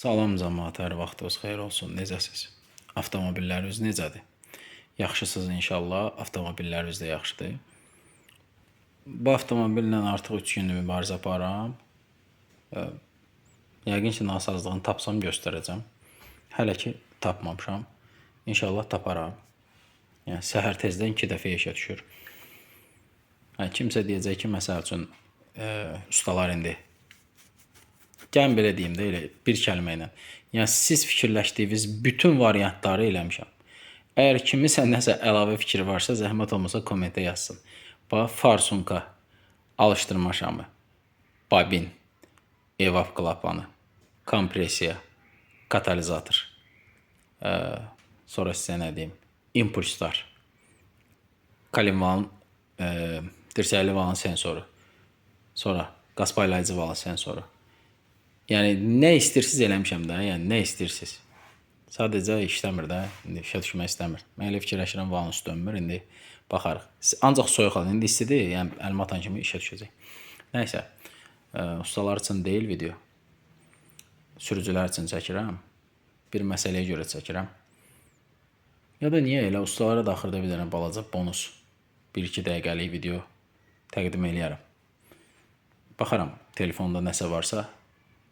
Salam cəmaət, hər vaxtınız xeyir olsun. Necəsiz? Avtomobilləriniz necədir? Yaxşısınız inşallah. Avtomobilləriniz də yaxşıdır. Bu avtomobillə artıq 3 gündür mübarizə aparıram. Yəqin ki, nasazlığını tapsam göstərəcəm. Hələ ki tapmamışam. İnşallah taparam. Yəni səhər tezdən 2 dəfə işə düşür. Kimsə deyəcək ki, məsəl üçün ustalar indi gəlin belə deyim də, elə bir kəlmə ilə. Yəni siz fikirləşdiyiniz bütün variantları eləmişəm. Əgər kimisə nəsə əlavə fikri varsa, zəhmət olmasa kommentə yazsın. Bax, farsunka, alışdırma şamı, babin, evap klapanı, kompresiya, katalizator, sonra sizə nə deyim, impulslar, kalimvalın, dirsəkli valın sensoru, sonra qaz paylayıcı valın sensoru. Yəni nə istəyirsiniz eləmişəm də, yəni nə istəyirsiniz. Sadəcə işləmir də, indi işə düşmək istəmir. Mən elə fikirləşirəm valın üstü dönmür, indi baxarıq. Ancaq soyuq alın, indi istidir, yəni əlimə atan kimi işə düşəcək. Nəysə, ustalar üçün deyil video, sürücülər üçün çəkirəm, bir məsələyə görə çəkirəm. Ya da niyə elə ustalara da axırda bir dənə balaca bonus, 1-2 dəqiqəlik video təqdim eləyərəm. Baxaram, telefonda nəsə varsa,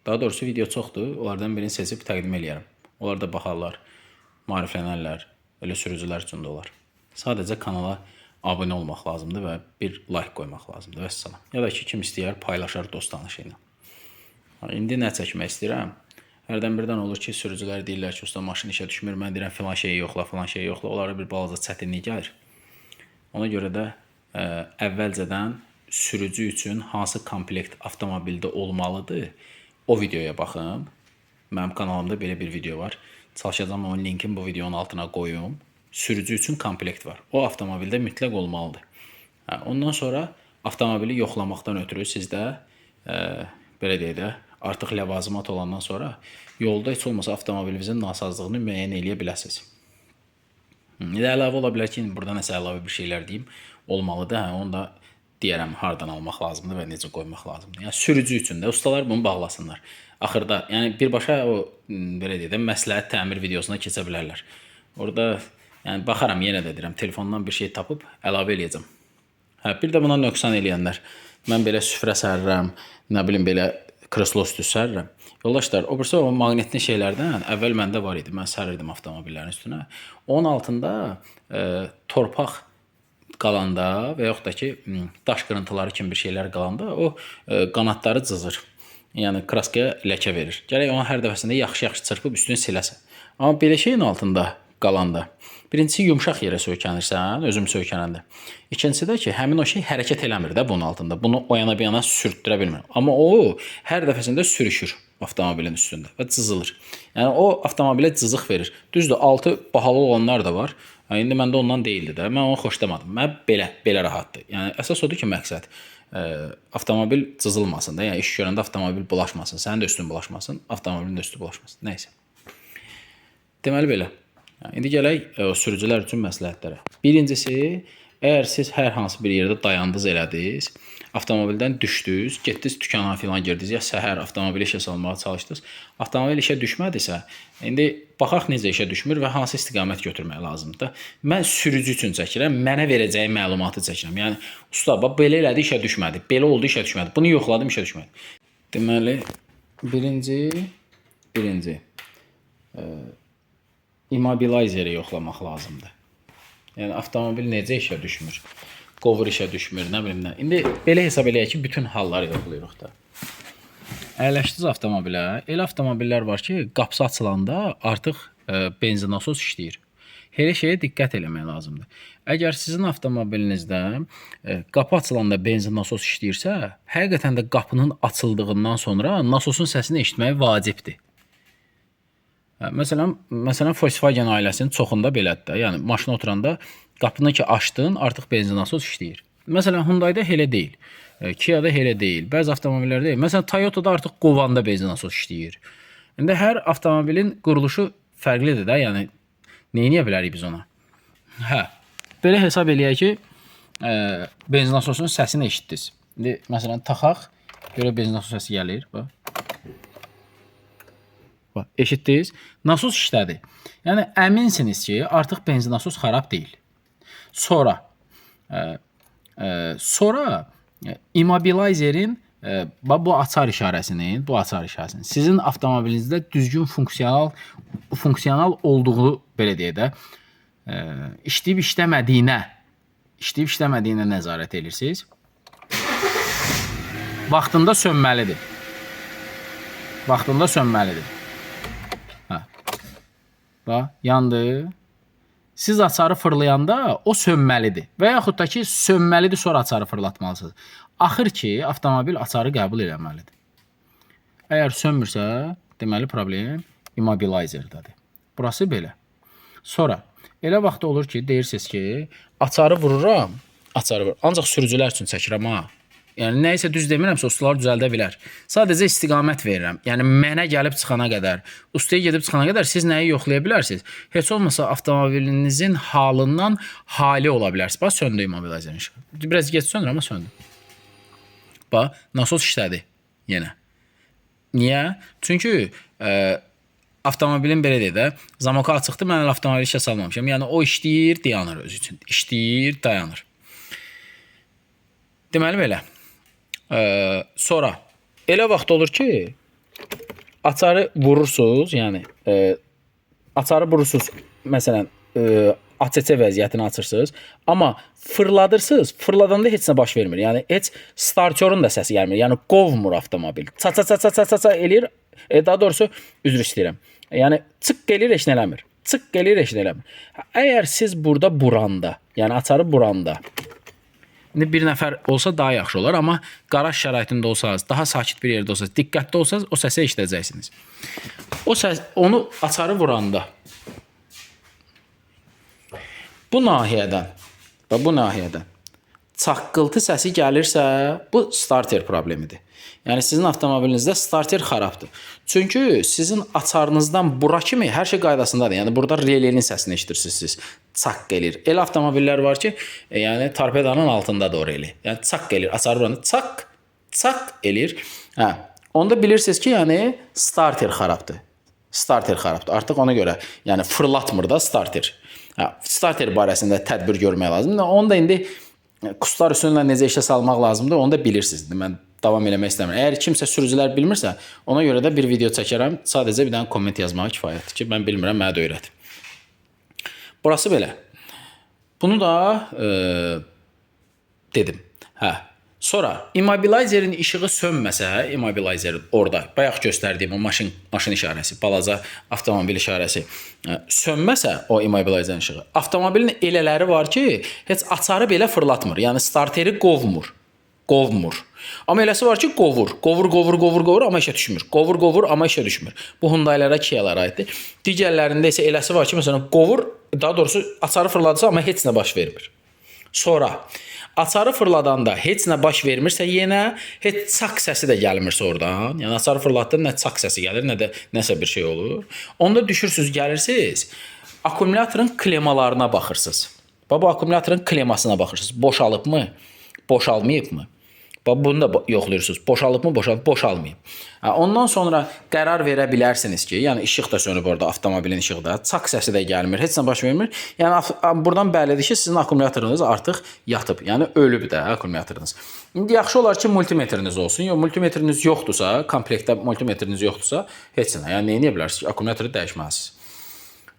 daha doğrusu video çoxdur, onlardan birini seçib təqdim eləyərəm. Onlar da baxarlar, maariflənərlər, elə sürücülər üçün də olar. Sadəcə kanala abunə olmaq lazımdır və bir like qoymaq lazımdır, vəssalam. Ya da ki, kim istəyər paylaşar dost tanışı ilə. İndi nə çəkmək istəyirəm? Hərdən birdən olur ki, sürücülər deyirlər ki, usta maşın işə düşmür, mən deyirəm filan şeyi yoxla, filan şeyi yoxla. Onlara bir balaca çətinlik gəlir. Ona görə də əvvəlcədən sürücü üçün hansı komplekt avtomobildə olmalıdır, o videoya baxın. Mənim kanalımda belə bir video var. Çalışacağım onun linkini bu videonun altına qoyum. Sürücü üçün komplekt var. O avtomobildə mütləq olmalıdır. Ondan sonra avtomobili yoxlamaqdan ötürü sizdə belə deyək də, artıq ləvazimat olandan sonra yolda heç olmasa avtomobilinizin nasazlığını müəyyən eləyə biləsiniz. Əlavə ola bilər ki, burada nəsə əlavə bir şeylər deyim, olmalıdır. Onu da deyərəm, hardan almaq lazımdır və necə qoymaq lazımdır. Yəni sürücü üçün də ustalar bunu bağlasınlar. Axırda, yəni birbaşa o belə deyək də, məsləhət təmir videosuna keçə bilərlər. Orada yəni baxaram, yenə də deyirəm, telefondan bir şey tapıb əlavə eləyəcəm. Bir də buna nöqsan eləyənlər. Mən belə süfrə sərirəm, nə bilim belə kreslo üstü sərirəm. Yoldaşlar, o maqnitli şeylərdən əvvəl məndə var idi. Mən sərirdim avtomobillərin üstünə. Onun altında torpaq qalanda və yaxud da ki, daş qırıntıları kimi bir şeylər qalanda o qanadları cızır. Yəni kraskaya ləkə verir. Gərək onu hər dəfəsində yaxşı-yaxşı çırpıb üstünü siləsən. Amma belə şeyin altında qalanda, birincisi yumşaq yerə söykənirsən, özüm söykənəndə. İkincisi də ki, həmin o şey hərəkət eləmir də bunun altında. Bunu o yana bir yana sürtdürə bilmir. Amma o hər dəfəsində sürüşür avtomobilin üstündə və cızılır. Yəni o avtomobilə cızıq verir. Düzdür, altı bahalı olanlar da var. İndi məndə ondan deyildi də. Mən onu xoşlamadım. Mən belə rahatdır. Yəni əsas odur ki, məqsəd avtomobil cızılmasın da. Yəni iş görəndə avtomobil bulaşmasın. Sənin də üstün bulaşmasın, avtomobilin də üstü bulaşmasın. Nəysə. Deməli belə. İndi gələk sürücülər üçün məsləhətlərə. Birincisi, əgər siz hər hansı bir yerdə dayandınız elədiniz, avtomobildən düşdünüz, getdiniz dükana filan girdiniz, ya səhər avtomobili işə salmağa çalışdınız, avtomobil işə düşmədisə, indi baxaq necə işə düşmür və hansı istiqamət götürmək lazımdır. Mən sürücü üçün çəkirəm, mənə verəcəyi məlumatı çəkirəm. Yəni, usta, belə elədi, işə düşmədi, belə oldu, işə düşmədi, bunu yoxladım, işə düşmədi. Deməli, birinci, immobilizeri yoxlamaq lazımdır. Yəni, avtomobil necə işə düşmür, qovur işə düşmür, nə bilim nə. İndi belə hesab eləyək ki, bütün halları yoxlayırıq da. Əyləşdiniz avtomobilə, elə avtomobillər var ki, qapısı açılanda artıq benzin nasos işləyir. Elə şeyə diqqət eləmək lazımdır. Əgər sizin avtomobilinizdə qapı açılanda benzin nasos işləyirsə, həqiqətən də qapının açıldığından sonra nasosun səsini eşitmək vacibdir. Məsələn, Volkswagen ailəsinin çoxunda belədir. Yəni, maşına oturanda qapını ki açdın, artıq benzin nasos işləyir. Məsələn, Hyundai'da elə deyil. Kia'da elə deyil. Bəzi avtomobillərdə deyil. Məsələn, Toyota'da artıq qovanda benzin nasos işləyir. İndi hər avtomobilin quruluşu fərqlidir də. Yəni, neyniyə bilərik biz ona? Belə hesab eləyək ki, benzin nasosunun səsini eşitdiniz. İndi, məsələn, taxaq, görə benzin nasos səsi gəlir. Bax, eşitdiniz? Nasos işlədi. Yəni əminsiniz ki, artıq benzinasos xarab deyil. Sonra immobilizerin bu açar işarəsinin sizin avtomobilinizdə düzgün funksiyonal olduğu belə deyə də işləyib işləmədiyinə nəzarət edirsiniz. Vaxtında sönməlidir. Hə. Bax, yandı. Siz açarı fırlayanda o sönməlidir. Və yaxud da ki, sönməlidir, sonra açarı fırlatmalısınız. Axır ki, avtomobil açarı qəbul eləməlidir. Əgər sönmürsə, deməli problem immobilizerdadır. Burası belə. Sonra, elə vaxt olur ki, deyirsiniz ki, açarı vururam, ancaq sürücülər üçün çəkirəm ha. Yəni, nə isə düz demirəmsə, ustalar düzəldə bilər. Sadəcə istiqamət verirəm. Yəni, mənə gəlib çıxana qədər, ustaya gedib çıxana qədər siz nəyi yoxlaya bilərsiniz? Heç olmasa avtomobilinizin halından hali ola bilərsiniz. Bax, söndü immobilizerin işığı. Biraz geç söndür, amma söndü. Bax, nasos işlədi yenə. Niyə? Çünki avtomobilin belə deyə də, zamoku açıqdır, mən avtomobili işə salmamışam. Yəni, o işləyir, dayanır özü üçün. İşləyir, dayanır. Deməli, belə. Sonra elə vaxt olur ki, açarı vurursunuz, yəni açarı vurursunuz, məsələn, ATC vəziyyətini açırsınız, amma fırladırsınız, fırladanda heç nə baş vermir. Yəni heç startörün də səsi gəlmir. Yəni qovmur avtomobil. Ça eləyir. Daha doğrusu üzr istəyirəm. Yəni çık gəlir, heç nə eləmir. Çık gəlir, heç nə eləmir. Əgər siz burada buranda, yəni açarı buranda bir nəfər olsa daha yaxşı olar, amma qaraj şəraitində olsanız, daha sakit bir yerdə olsanız, diqqətli olsanız, o səsə eşidəcəksiniz. Onu açarı vuranda bu nahiyədən çaqqıltı səsi gəlirsə, bu starter problemidir. Yəni sizin avtomobilinizdə starter xarabdır. Çünki sizin açarınızdan bura kimi hər şey qaydasındadır. Yəni burada relinin səsini eşidirsiniz siz. Çaq gəlir. Elə avtomobillər var ki, yəni torpedonun altındadır o reli. Yəni çaq gəlir, açarı vuranda çaq eləyir. Hə. Onda bilirsiniz ki, yəni starter xarabdır. Artıq ona görə, yəni fırlatmır da starter. Hə, starter barəsində tədbir görmək lazımdır. Onu da indi kurslar üsuluyla necə işə salmaq lazımdır, onu da bilirsiniz. Mən davam eləmək istəmirəm. Əgər kimsə sürücülər bilmirsə, ona görə də bir video çəkərəm. Sadəcə bir dənə komment yazmağa kifayətdir ki, mən bilmirəm, mənə də öyrət. Burası belə. Bunu da dedim. Hə. Sonra immobilizerin işığı sönməsə, immobilizerin orada bayaq göstərdiyim o maşın işarəsi, balaca avtomobil işarəsi sönməsə o immobilizerin işığı, avtomobilin elələri var ki, heç açarı belə fırlatmır. Yəni starteri qovmur. Amma eləsi var ki, qovur, amma işə düşmür. Qovur, amma işə düşmür. Bu Hyundai'lara, Kia'lara aiddir. Digərlərində isə eləsi var ki, məsələn, qovur, daha doğrusu açarı fırladısa, amma heç nə baş vermir. Sonra açarı fırladanda heç nə baş vermirsə, yenə heç çaq səsi də gəlmirsə oradan, yəni açarı fırlatdın, nə çaq səsi gəlir, nə də nəsə bir şey olur. Onda düşürsünüz, gəlirsiniz, akkumulyatorun klemalarına baxırsınız. Bu akkumulyatorun klemasına baxırsınız. Boşalıbmı, boşalmayıbmı? Bunu da yoxlayırsınız. Boşalıbmı, boşalmayıb. Ondan sonra qərar verə bilərsiniz ki, yəni işıq da sönüb orada, avtomobilin işığı da, çaq səsi də gəlmir, heç nə baş vermir. Yəni buradan bəllidir ki, sizin akkumulyatorunuz artıq yatıb, yəni ölüb də akkumulyatorunuz. İndi yaxşı olar ki, multimetriniz olsun. Yox, multimetriniz yoxdursa, komplektdə multimetriniz yoxdursa, heç nə. Yəni nə edə bilərsiniz ki, akkumulatoru dəyişməlisiniz.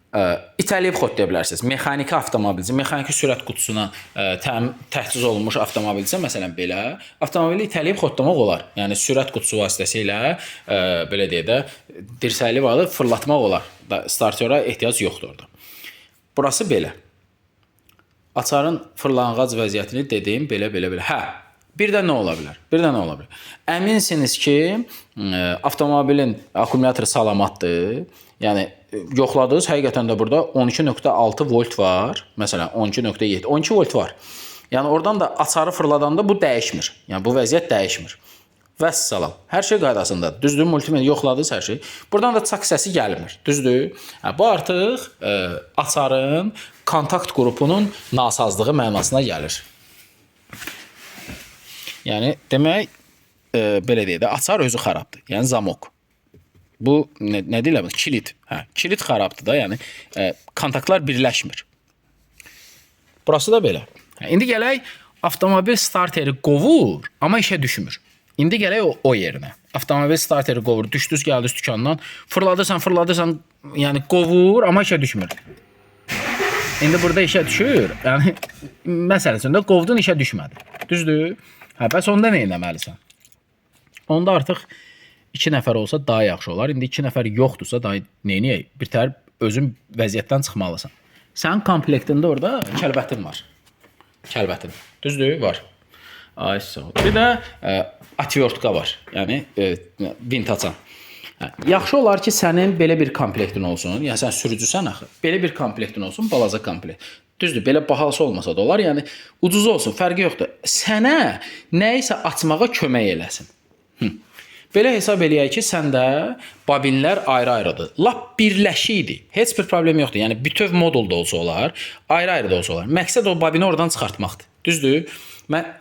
İtəliyib xod deyə bilərsiniz. Mexaniki avtomobilcə, mexaniki sürət qutusuna təchiz olunmuş avtomobilcə, məsələn belə, avtomobili itəliyib xodlamaq olar. Yəni sürət qutusu vasitəsilə belə deyə də dirsəkli valı fırlatmaq olar. Startera ehtiyac yoxdur orada. Burası belə. Açarın fırlanğac vəziyyətini dedim, belə. Hə, bir də nə ola bilər? Əminsiniz ki, avtomobilin akkumulatoru salamatdır. Yəni yoxladınız, həqiqətən də burada 12.6 volt var. Məsələn, 12.7, 12 volt var. Yəni oradan da açarı fırladanda bu dəyişmir. Yəni bu vəziyyət dəyişmir. Vəssalam. Hər şey qaydasındadır. Düzdür, multimedia yoxladınız hər şey. Buradan da çaq səsi gəlmir. Düzdür? Bu artıq açarın kontakt qrupunun nasazlığı mənasına gəlir. Yəni demək belə deyə də açar özü xarabdır. Yəni zamok. Bu nə deyirlər? Kilit. Hə, kilit xarabdır da, yəni kontaktlar birləşmir. Burası da belə. Hə, indi gələk avtomobil starteri qovur, amma işə düşmür. İndi gələk o yerinə. Avtomobil starteri qovur, düşdüz gəldiniz dükandan, fırladırsan, yəni qovur, amma işə düşmür. İndi burada işə düşür. Yəni məsələsində qovdun, işə düşmədi. Düzdür? Hə, bəs onda nə etməlisən? Onda artıq 2 nəfər olsa daha yaxşı olar. İndi 2 nəfər yoxdursa daha nə edək? Bir tər özün vəziyyətdən çıxmalısan. Sənin komplektində orada kəlbətin var. Kəlbətin. Düzdür? Var. Ay sağ ol. Bir də atvertka var. Yəni vint açan. Yaxşı olar ki, sənin belə bir komplektin olsun. Yəni sən sürücüsən axı. Belə bir komplektin olsun, balaca komplekt. Düzdür, belə bahalısı olmasa da olar. Yəni ucuz olsun, fərqi yoxdur. Sənə nə isə açmağa kömək eləsin. Belə hesab eləyək ki, səndə bobinlər ayrı-ayrıdır. Lap birləşikdir. Heç bir problem yoxdur. Yəni bütöv modulda olsa olar, ayrı-ayrı da olsa olar. Məqsəd o bobini oradan çıxartmaqdır. Düzdür?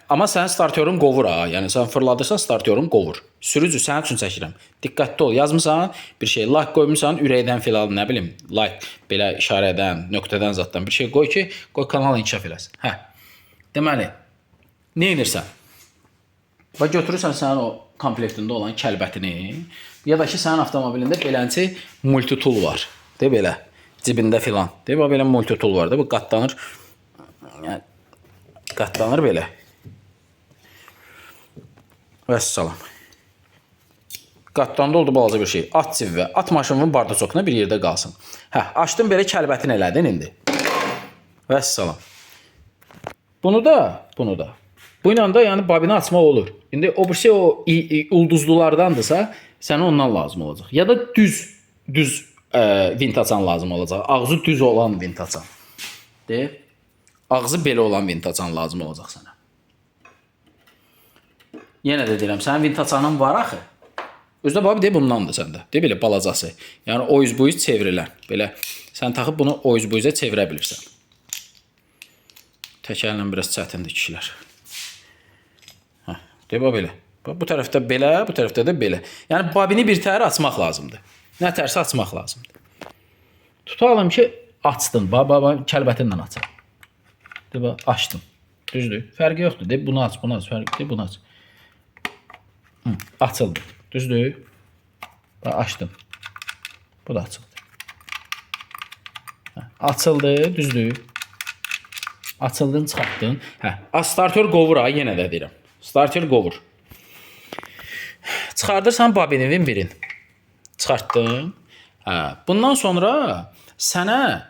Amma sənin startörün qovur ha. Yəni sən fırladırsan, startörün qovur. Sürücü sənin üçün çəkirəm. Diqqətli ol. Yazmısan, bir şey like qoymusan, ürəkdən filan, nə bilim, like belə işarədən, nöqtədən zatdan bir şey qoy ki, qoy kanal inkişaf eləsin. Hə. Deməli, nə edirsən? Və götürürsən sənin o komplektində olan kəlbətini, ya da ki, sənin avtomobilində belənçi multitool var. De belə, cibində filan. De belə multitool var da, bu qatlanır. Yəni qatlanır belə. Vəssalam. Qatlandı oldu balaca bir şey. At cibvə, at maşınının bardacokuna bir yerdə qalsın. Hə, açdın belə kəlbətin elədin indi. Vəssalam. Bunu da. Bu ilə də yəni bobini açmaq olur. İndi o birisi o ulduzlulardandırsa, sənə ondan lazım olacaq. Ya da düz vint açan lazım olacaq. Ağzı düz olan vint açan. De. Ağzı belə olan vint açan lazım olacaq sənə. Yenə də deyirəm, sənin vint açanın var axı. Özdə babi de bundandır səndə. De belə balacası. Yəni o yüz bu yüz çevrilən. Belə sən taxıb bunu o yüz bu yüzə çevirə bilirsən. Təkərlə biraz çətindir kişilər. De belə. Bu tərəfdə belə, bu tərəfdə də belə. Yəni bobini bir təhər açmaq lazımdır. Nə tərsə açmaq lazımdır. Tutalım ki, açdın. Kəlbətinlə açın. De açdın. Düzdür? Fərqi yoxdur. De bunu aç, bunu aç. Fərqi de bunu aç. Açıldı. Düzdür? Açdın. Bu da açıldı. Açıldı, düzdür? Açıldın, çıxartdın. Startör qovur ha, yenə də deyirəm. Starter qovur. Çıxardırsan bobininin birini. Çıxartdın. Bundan sonra sənə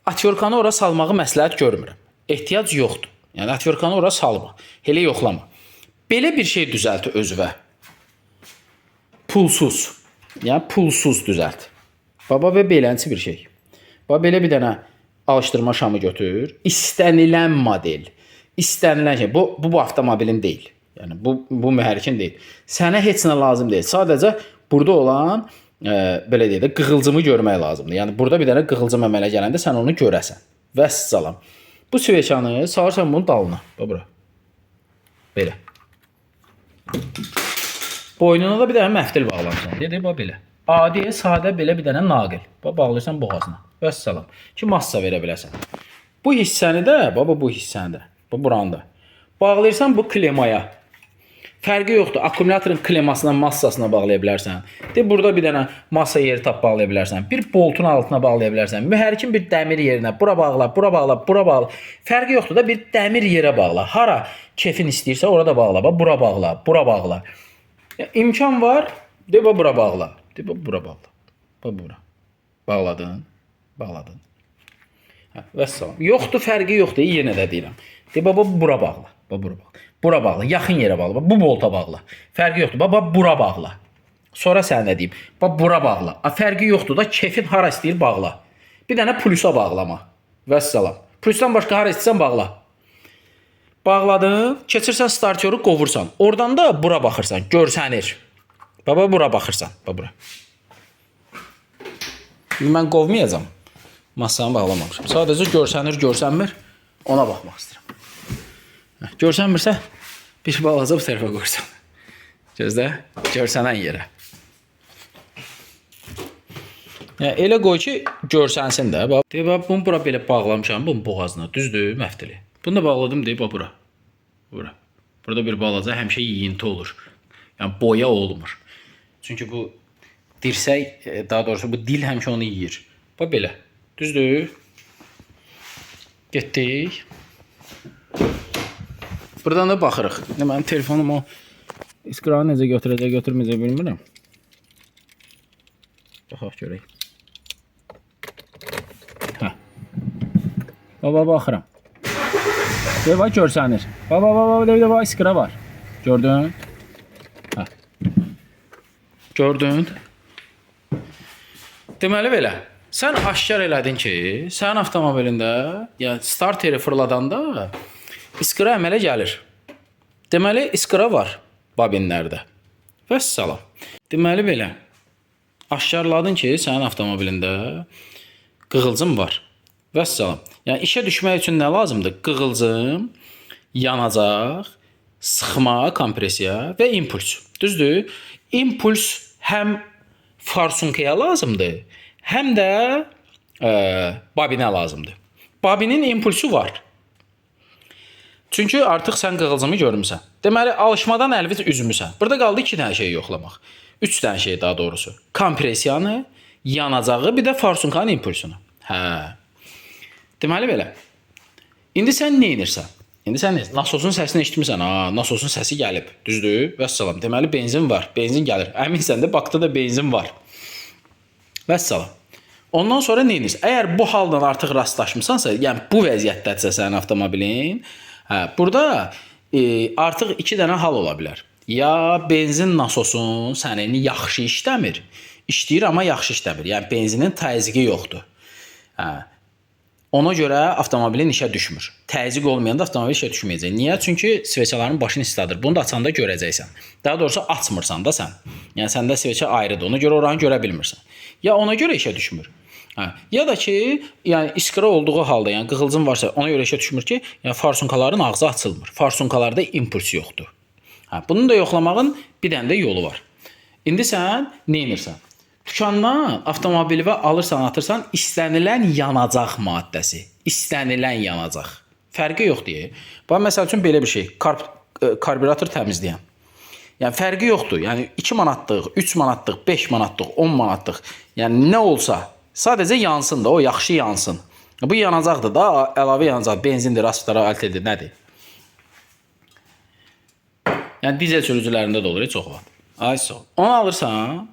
atverkanı ora salmağı məsləhət görmürəm. Ehtiyac yoxdur. Yəni atverkanı ora salma. Elə yoxlama. Belə bir şey düzəlt özünə. Pulsuz. Yəni pulsuz düzəlt. Baba və belənçi bir şey. Baba belə bir dənə alışdırma şamı götür. İstənilən model. İstənilən şey. Bu avtomobilin deyil. Yəni bu mühərrikin deyil. Sənə heç nə lazım deyil. Sadəcə burada olan belə deyək də qığılcımı görmək lazımdır. Yəni burada bir dənə qığılcım əmələ gələndə sən onu görəsən. Vəssalam. Bu sveçanı salırsan bunun dalına. Bura. Belə. Boynuna da bir dənə məftil bağlamısan. Dedi belə. Adi, sadə belə bir dənə naqil. Bağlayırsan boğazına. Vəssalam. Ki massa verə biləsən. Bu hissəni də, bu hissəni də. Buranda. Bağlayırsan bu klemaya. Fərqi yoxdur. Akkumulyatorun klemasına, massasına bağlaya bilərsən. Burada bir dənə massa yeri tap bağlaya bilərsən. Bir boltun altına bağlaya bilərsən. Mühərrikin bir dəmir yerinə. Bura bağla, bura bağla, bura bağla. Fərqi yoxdur da bir dəmir yerə bağla. Hara kefin istəyirsə orada bağla. Bura bağla, bura bağla. İmkan var. Bura bağla. Bura bağla. Bura. Bağladın. Bağladın. Vəssalam. Yoxdur, fərqi yoxdur. Yenə də deyirəm. Bura bağla. Bura bağla. Bura bağla. Yaxın yerə bağla. Bu bolta bağla. Fərqi yoxdur. Bura bağla. Sonra sən nə deyim? Bura bağla. Fərqi yoxdur da kefin hara istəyir bağla. Bir dənə plusa bağlama. Vəssalam. Plusdan başqa hara istəyirsən bağla. Bağladın. Keçirsən startörü qovursan. Oradan da bura baxırsan. Görsənir. Bura baxırsan. Bura. Mən qovmayacam. Massanı bağlamamışam. Sadəcə görsənir, görsənmir. Ona baxmaq istəyirəm. Görsənmirsə bir balaca bu tərəfə qoyursan. Gözlə, görsənən yerə. Yəni elə qoy ki, görsənsin də. Bax, bax bunu bura belə bağlamışam, bunun boğazına, düzdür, məfdili. Bunu da bağladım deyib bura. Bura. Burada bir balaca həmişə yeyinti olur. Yəni boya olmur. Çünki bu dirsək, daha doğrusu bu dil həmişə onu yeyir. Bax belə. Düzdür? Getdik. Buradan da baxırıq. Mənim telefonum o iskranı necə götürəcək, götürməyəcək bilmirəm. Baxaq görək. Hə. Baba baxıram. Bax görsənir. Baba iskra var. Gördün? Hə. Gördün? Deməli belə. Sən aşkar elədin ki, sənin avtomobilində, yəni starteri fırladanda iskra əmələ gəlir. Deməli iskra var babinlərdə. Vəssalam. Deməli belə. Aşkarladın ki, sənin avtomobilində qığılcım var. Vəssalam. Yəni işə düşmək üçün nə lazımdır? Qığılcım, yanacaq, sıxma, kompresiya və impuls. Düzdür? İmpuls həm farsunkaya lazımdır, həm də babinə lazımdır. Babinin impulsu var. Çünki artıq sən qığılcımı görmüsən. Deməli, alışmadan əlviz üzmüsən. Burada qaldı 2 dənə şey yoxlamaq. 3 dənə şey daha doğrusu. Kompresiyanı, yanacağı, bir də farsunkanın impulsunu. Hə. Deməli belə. İndi sən nə edirsən? İndi sən nasosun səsini eşitmirsən. Nasosun səsi gəlib. Düzdür? Vəssalam. Deməli benzin var. Benzin gəlir. Əminsən də bakda da benzin var. Vəssalam. Ondan sonra nə edirsən? Əgər bu haldan artıq rastlaşmısansa, yəni bu vəziyyətdədirsə sənin avtomobilin, burada artıq 2 dənə hal ola bilər. Ya benzin nasosun sənin yaxşı işləmir. İşləyir amma yaxşı işləmir. Yəni benzinin təzyiqi yoxdur. Ona görə avtomobilin işə düşmür. Təzyiq olmayanda avtomobil işə düşməyəcək. Niyə? Çünki sveçaların başını isladır. Bunu da açanda görəcəksən. Daha doğrusu açmırsan da sən. Yəni səndə sveça ayrıdır. Ona görə oranı görə bilmirsən. Ya ona görə işə düşmür. Ya da ki, yəni iskra olduğu halda, yəni qığılcım varsa ona görə işə düşmür ki, yəni farsunkaların ağzı açılmır. Farsunkalarda impuls yoxdur. Bunun da yoxlamağın bir dənə də yolu var. İndi sən nə edirsən? Dükandan avtomobili alırsan, atırsan, istənilən yanacaq maddəsi. İstənilən yanacaq. Fərqi yoxdur. Bax, məsəl üçün belə bir şey. Karbürator təmizləyən. Yəni, fərqi yoxdur. Yəni, 2 manatlıq, 3 manatlıq, 5 manatlıq, 10 manatlıq. Yəni, nə olsa, sadəcə yansın da, o yaxşı yansın. Bu yanacaqdır da, əlavə yanacaq, benzindir, asfaltlara alteldir, nədir? Yəni, dizel sürücülərində də olur, çox var. Ay, sol. Onu alırsan,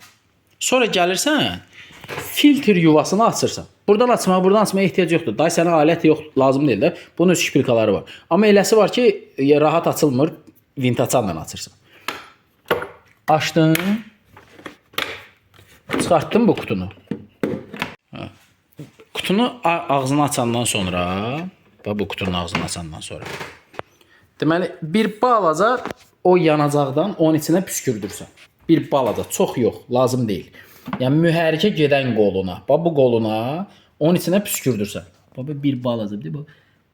sonra gəlirsən, filtr yuvasını açırsan. Buradan açmaya ehtiyac yoxdur. Day sənə alət yox, lazım deyil də. Bunun öz şpilkaları var. Amma eləsi var ki, rahat açılmır, vintaçanla açırsan. Açdın, çıxartdın bu kutunu. Kutunu ağzını açandan sonra, bu kutunun ağzını açandan sonra. Deməli, bir balaca o yanacaqdan onun içinə püskürdürsən. Bir balaca, çox yox, lazım deyil. Yəni, mühərrikə gedən qoluna, bu qoluna onun içinə püskürdürsən. Bir balaca,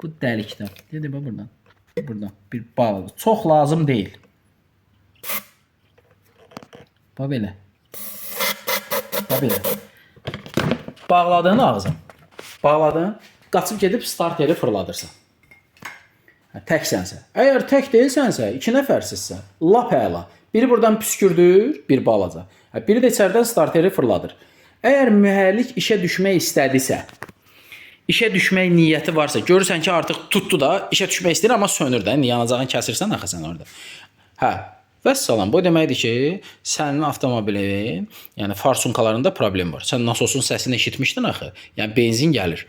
bu dəlikdən. Dedim, buradan. Buradan, bir balaca. Çox lazım deyil. Belə. Belə. Bağladın ağzını. Bağladın, qaçıb gedib starteri fırladırsan. Təksənsə. Əgər tək deyilsənsə, 2 nəfərsizsə, lap əla. Biri buradan püskürdür, bir balaca. Biri də içərdən starteri fırladır. Əgər mühərrik işə düşmək istədisə, işə düşmək niyyəti varsa, görürsən ki, artıq tutdu da, işə düşmək istəyir, amma sönür də. Yanacağını kəsirsən axı sən orada. Vəssalam, bu deməkdir ki, sənin avtomobilin, yəni farsunkalarında problem var. Sən nasosun səsini eşitmişdin axı, yəni benzin gəlir.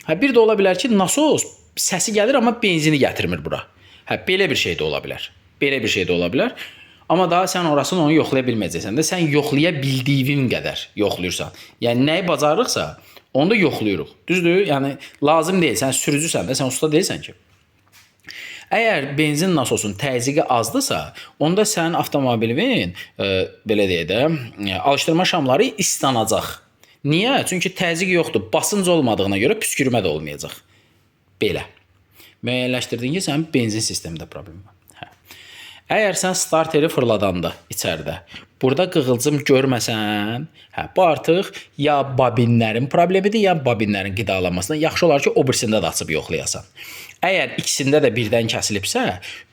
Bir də ola bilər ki, nasos səsi gəlir, amma benzini gətirmir bura. Belə bir şey də ola bilər. Belə bir şey də ola bilər. Amma daha sən orasını onu yoxlaya bilməyəcəksən də, sən yoxlaya bildiyin qədər yoxluyursan. Yəni, nəyi bacarırıqsa, onu da yoxluyuruq. Düzdür? Yəni, lazım deyil, sən sürücüsən də, sən usta deyilsən ki. Əgər benzin nasosun təzyiqi azdırsa, onda sənin avtomobilin, belə deyək də, alışdırma şamları islanacaq. Niyə? Çünki təzyiq yoxdur, basınc olmadığına görə püskürmə də olmayacaq. Belə. Müəyyənləşdirdin ki, sənin benzin sistemində problem var. Əgər sən starteri fırladanda içəridə burada qığılcım görməsən, bu artıq ya bobinlərin problemidir, ya bobinlərin qidalanmasından. Yaxşı olar ki, o birisində də açıb yoxlayasan. Əgər ikisində də birdən kəsilibsə,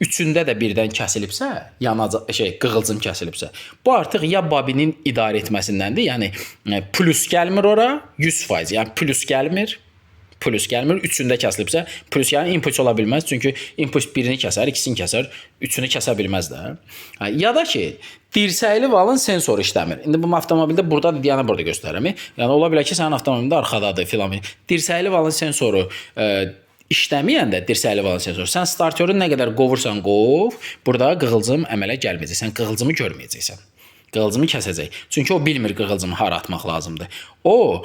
üçündə də birdən kəsilibsə, qığılcım kəsilibsə, bu artıq ya bobinin idarə etməsindəndir, yəni plus gəlmir ora 100%, yəni plus gəlmir. Üçündə kəsilibsə, plus yəni impuls ola bilməz. Çünki impuls birini kəsər, ikisini kəsər, üçünü kəsə bilməz də. Ya da ki, dirsəkli valın sensoru işləmir. İndi bu avtomobildə burada yəni burada göstərirəm. Yəni ola bilər ki, sənin avtomobilində arxadadır filan. Dirsəkli valın sensoru işləməyəndə dirsəkli valın sensoru, sən startörü nə qədər qovursan qov, burada qığılcım əmələ gəlməyəcək. Sən qığılcımı görməyəcəksən. Qığılcımı kəsəcək. Çünki o bilmir qığılcımı hara atmaq lazımdır. O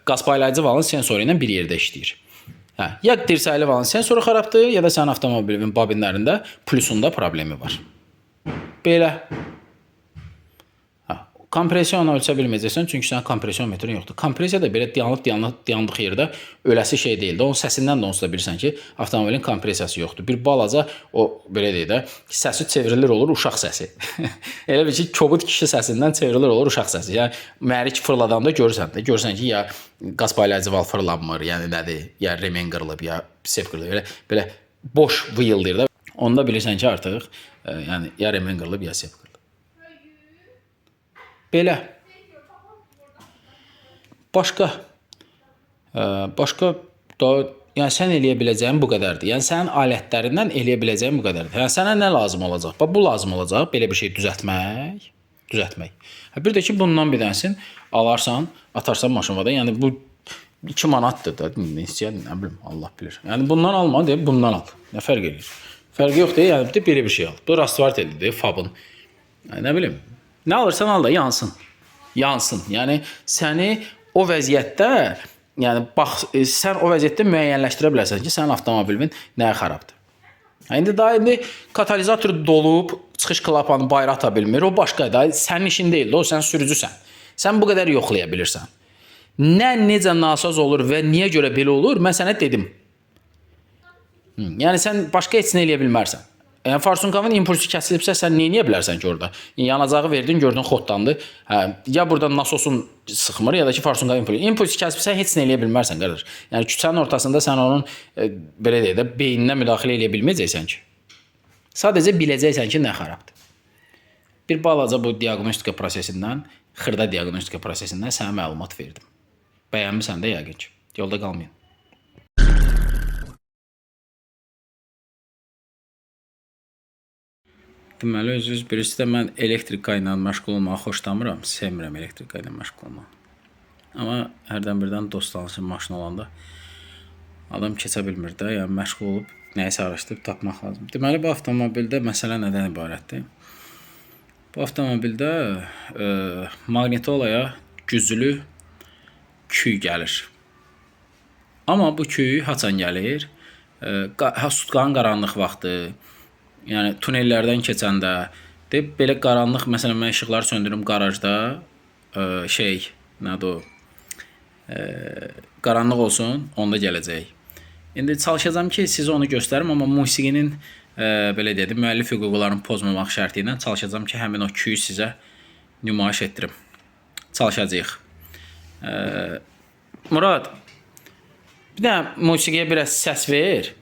qaz paylayıcı valın sensoru ilə bir yerdə işləyir. Ya dirsəkli valın sensoru xarabdır, ya da sənin avtomobilin bobinlərində plusunda problemi var. Belə. Kompressiyonu ölçə bilməyəcəksən, çünki sənin kompresiyon metrin yoxdur. Kompressiya da belə dayandıq yerdə öləsi şey deyildi. Onun səsindən də onsuz da bilirsən ki, avtomobilin kompressiyası yoxdur. Bir balaca o belə deyək də, səsi çevrilir olur uşaq səsi. Elə bir ki, kobud kişi səsindən çevrilir olur uşaq səsi. Yəni mühərrik fırladanda görürsən ki, ya qaz paylayıcı val fırlanmır, yəni nədir, ya remen qırılıb, ya sep qırılıb. Belə boş vıyıldayır da. Onda bilirsən ki, artıq yəni ya remen qırılıb, ya sep qırılıb. Belə. Başqa da yəni sən eləyə biləcəyin bu qədərdir. Yəni sənin alətlərindən eləyə biləcəyin bu qədərdir. Yəni sənə nə lazım olacaq? Bax bu lazım olacaq. Belə bir şey düzəltmək. Bir də ki, bundan bir dənəsini alarsan, atarsan maşınvada. Yəni bu 2 manatdır da. Nə bilim, Allah bilir. Yəni bundan alma, deyib bundan al. Nə fərq edir? Fərqi yoxdur. Yəni belə bir şey al. Bu Rastvart edilir, Fabın. Nə bilim. Nə alırsan al da yansın. Yəni səni o vəziyyətdə, yəni bax sən o vəziyyətdə müəyyənləşdirə bilərsən ki, sənin avtomobilin nəyə xarabdır. İndi katalizator dolub, çıxış klapanı bayıra ata bilmir. O başqadır. Sənin işin deyil, o sən sürücüsən. Sən bu qədər yoxlaya bilirsən. Necə nasaz olur və niyə görə belə olur, mən sənə dedim. Yəni sən başqa heç nə eləyə bilmərsən. Yəni Farsunkavın impulsu kəsilibsə, sən nə edə bilərsən ki, orada? Yanacağı verdin, gördün xoddandı. Ya burada nasosun sıxmır, ya da ki, Farsunkavın impulsu kəsilibsə, heç nə eləyə bilmərsən, qardaş. Yəni küçənin ortasında sən onun belə deyək də beyninə müdaxilə eləyə bilməyəcəksən ki. Sadəcə biləcəksən ki, nə xarabdır. Bir balaca bu diaqnostika prosesindən, xırda diaqnostika prosesindən sənə məlumat verdim. Bəyənmirsən də yəqin ki. Yolda qalmayın. Deməli, özünüz birisi də mən elektrika ilə məşğul olmağı xoşlamıram, sevmirəm elektrika ilə məşğul olmağı. Amma hərdən birdən dostanışın maşın olanda adam keçə bilmir də, yəni məşğul olub nəyisə araşdırıb tapmaq lazım. Deməli, bu avtomobildə məsələ nədən ibarətdir? Bu avtomobildə magnetolaya güclü küy gəlir. Amma bu küy haçan gəlir? Sutkanın qaranlıq vaxtı, yəni tunellərdən keçəndə, belə qaranlıq, məsələn, mən işıqları söndürüm qarajda, nədir o, qaranlıq olsun, onda gələcək. İndi çalışacağım ki, sizə onu göstərim, amma musiqinin, belə dedim, müəllif hüquqlarını pozmamaq şərti ilə çalışacağım ki, həmin o küyü sizə nümayiş etdirim. Çalışacağıq. Murad, bir də musiqiyə biraz səs ver.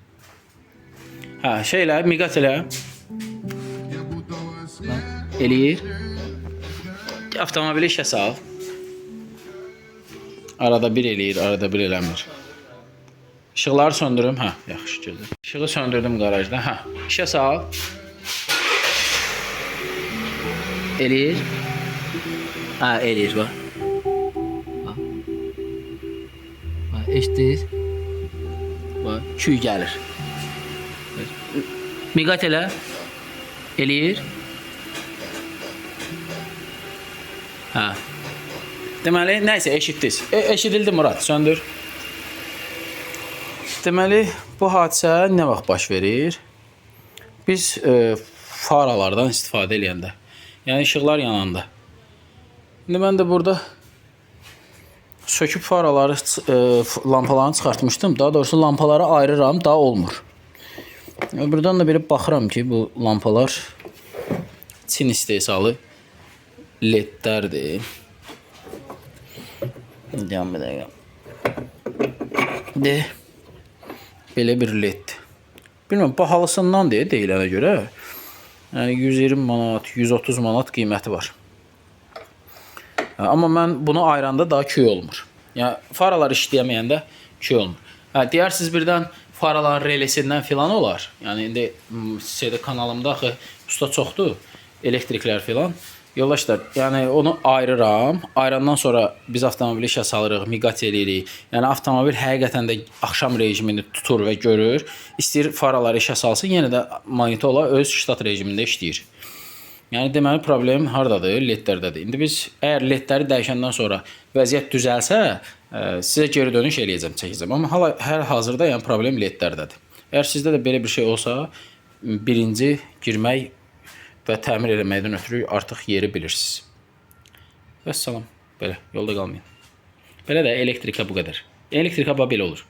Miqat elə. Eləyir. Avtomobili işə sal. Arada bir eləyir, arada bir eləmir. İşıqları söndürüm. Yaxşı gözlə. İşığı söndürdüm qarajda. İşə sal. Eləyir. Eləyir, bax. Eşidir. Küy gəlir. Miqat elə. Eləyir. Deməli, nəysə, eşitdiniz. Eşidildi Murad, söndür. Deməli, bu hadisə nə vaxt baş verir? Biz faralardan istifadə eləyəndə. Yəni, işıqlar yananda. İndi mən də burada söküb faraları, lampalarını çıxartmışdım. Daha doğrusu lampaları ayırıram, daha olmur. Buradan da belə baxıram ki, bu lampalar Çin istehsalı ledlərdir. Deyəm bir dəqiqə. Belə bir led. Bilmirəm, bahalısından deyilənə görə. Yəni 120 manat, 130 manat qiyməti var. Amma mən bunu ayıranda daha köy olmur. Yəni faralar işləyəməyəndə köy olmur. Deyərsiniz birdən faraların relesindən filan olar. Yəni indi sizdə kanalımda axı usta çoxdur, elektriklər filan. Yoldaşlar, yəni onu ayırıram. Ayırandan sonra biz avtomobili işə salırıq, miqat eləyirik. Yəni avtomobil həqiqətən də axşam rejimini tutur və görür. İstəyir faraları işə salsın, yenə də monitola öz ştat rejimində işləyir. Yəni deməli problem hardadır? LED-dərdədir. İndi biz əgər LED-ləri dəyişəndən sonra vəziyyət düzəlsə, sizə geri dönüş eləyəcəm, çəkəcəm. Amma hal-hazırda yəni problem LED-dərdədir. Əgər sizdə də belə bir şey olsa, birinci girmək və təmir eləməkdən ötürü artıq yeri bilirsiniz. Vəssalam. Belə, yolda qalmayın. Belə də elektrika bu qədər. Elektrika belə olur.